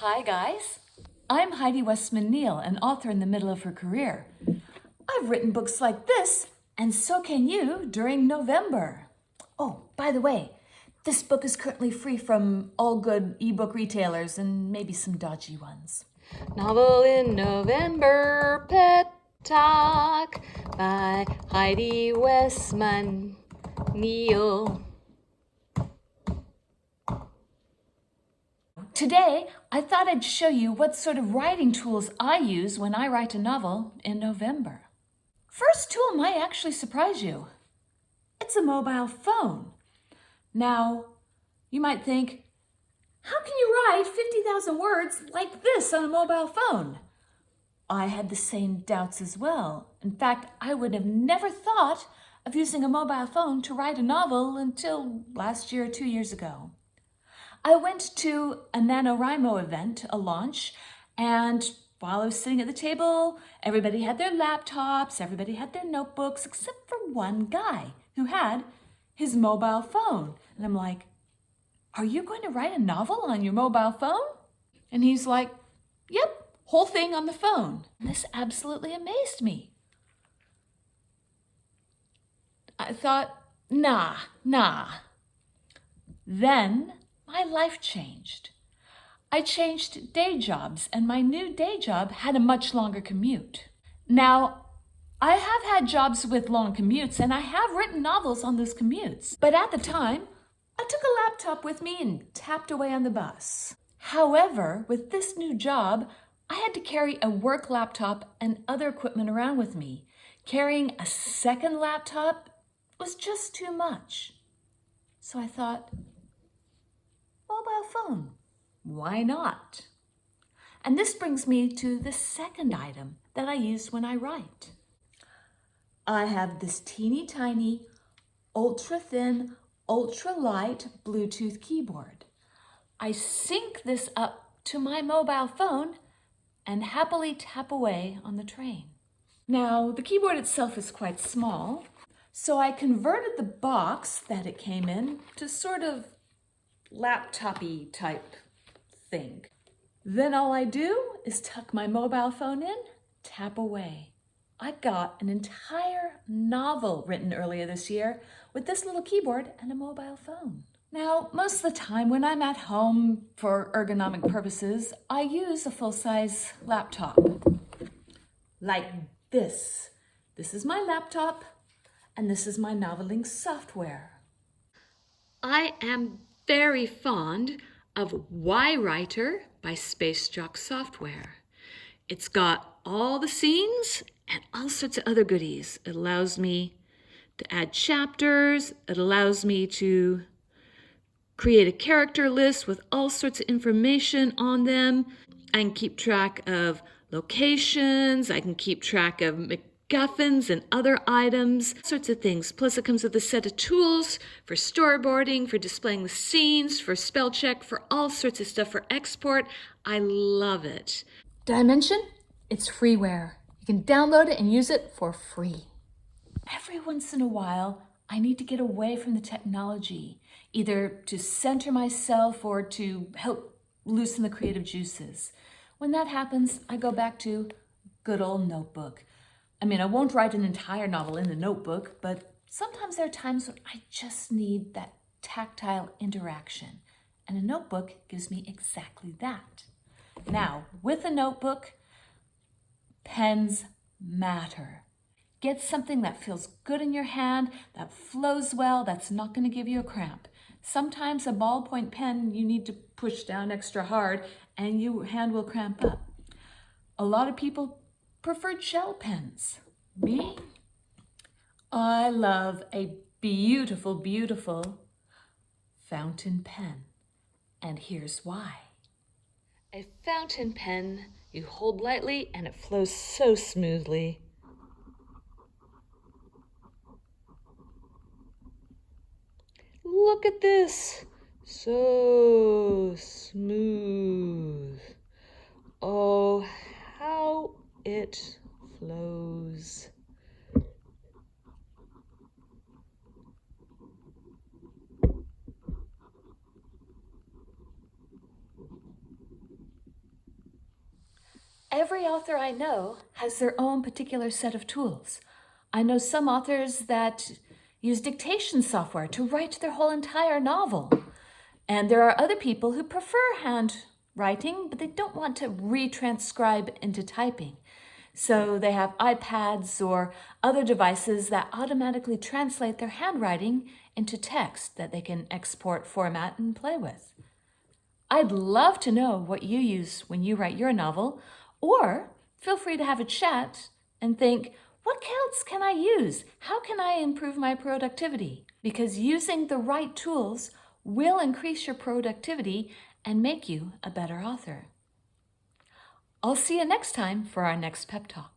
Hi guys, I'm Heidi Westman Neal, an author in the middle of her career. I've written books like this, and so can you during November. Oh, by the way, this book is currently free from all good ebook retailers and maybe some dodgy ones. Novel in November, Pet Talk by Heidi Westman Neal. Today, I thought I'd show you what sort of writing tools I use when I write a novel in November. First tool might actually surprise you. It's a mobile phone. Now, you might think, how can you write 50,000 words like this on a mobile phone? I had the same doubts as well. In fact, I would have never thought of using a mobile phone to write a novel until last year or 2 years ago. I went to a NaNoWriMo event, a launch, and while I was sitting at the table, everybody had their laptops, everybody had their notebooks, except for one guy who had his mobile phone. And I'm like, are you going to write a novel on your mobile phone? And he's like, yep, whole thing on the phone. And this absolutely amazed me. I thought, nah. Then my life changed. I changed day jobs, and my new day job had a much longer commute. Now, I have had jobs with long commutes, and I have written novels on those commutes. But at the time, I took a laptop with me and tapped away on the bus. However, with this new job, I had to carry a work laptop and other equipment around with me. Carrying a second laptop was just too much. So I thought, mobile phone, why not? And this brings me to the second item that I use when I write. I have this teeny tiny, ultra thin, ultra light Bluetooth keyboard. I sync this up to my mobile phone and happily tap away on the train. Now, the keyboard itself is quite small, so I converted the box that it came in to sort of laptop-y type thing. Then all I do is tuck my mobile phone in, tap away. I got an entire novel written earlier this year with this little keyboard and a mobile phone. Now, most of the time when I'm at home for ergonomic purposes, I use a full-size laptop. Like this. This is my laptop, and this is my noveling software. I am very fond of Y-Writer by Space Jock Software. It's got all the scenes and all sorts of other goodies. It allows me to add chapters. It allows me to create a character list with all sorts of information on them. I can keep track of locations. I can keep track of MacGuffins and other items, sorts of things. Plus it comes with a set of tools for storyboarding, for displaying the scenes, for spell check, for all sorts of stuff, for export. I love it. Did I mention? It's freeware. You can download it and use it for free. Every once in a while, I need to get away from the technology, either to center myself or to help loosen the creative juices. When that happens, I go back to good old notebook. I mean, I won't write an entire novel in the notebook, but sometimes there are times when I just need that tactile interaction, and a notebook gives me exactly that. Now, with a notebook, pens matter. Get something that feels good in your hand, that flows well, that's not going to give you a cramp. Sometimes a ballpoint pen you need to push down extra hard and your hand will cramp up. A lot of people prefer gel pens. Me? I love a beautiful, beautiful fountain pen. And here's why. A fountain pen you hold lightly and it flows so smoothly. Look at this, so smooth. Oh, how it flows. Every author I know has their own particular set of tools. I know some authors that use dictation software to write their whole entire novel. And there are other people who prefer handwriting, but they don't want to retranscribe into typing. So they have iPads or other devices that automatically translate their handwriting into text that they can export, format, and play with. I'd love to know what you use when you write your novel, or feel free to have a chat and think, what else can I use? How can I improve my productivity? Because using the right tools will increase your productivity and make you a better author. I'll see you next time for our next pep talk.